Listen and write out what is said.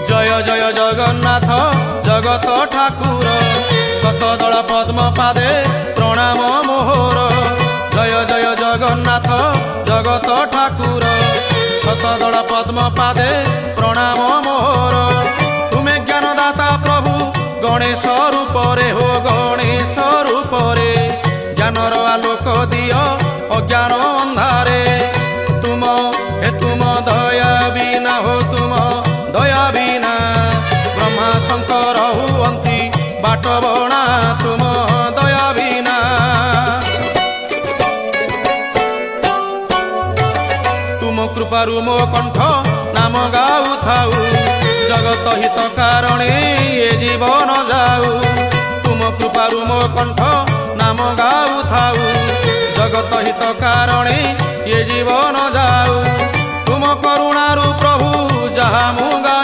জয় জয় জগন্নাথ জগত ঠাকুর, শতদল পদ্ম পাদে প্রণাম মোহর। জয় জয় জগন্নাথ জগত ঠাকুর, শতদল পদ্ম পাদে প্রণাম মোহর। তুমি জ্ঞানদাতা প্রভু গণেশ রূপরে, হো গণেশ রূপরে, জ্ঞানর আলোক দিও অজ্ঞান ଅନ୍ଧାରେ। তুম দয়া বিনা, হো তুম দয়া বিনা, ব্রহ্মা শঙ্কর হুଅନ୍ତି বাট বଣା, তুম দয়া বিনা। তুম কৃপাରୁ ମୋ কণ্ঠ নাম গাউଥାଉ, জগত হিত কারণে এ জীবন যাও। তুম কৃপাରୁ ମୋ কণ্ঠ নাম গাউথাଉ, জগত হিত কারণে এ জীবন যাও। তুম করুণারু প্রভু যাহা মু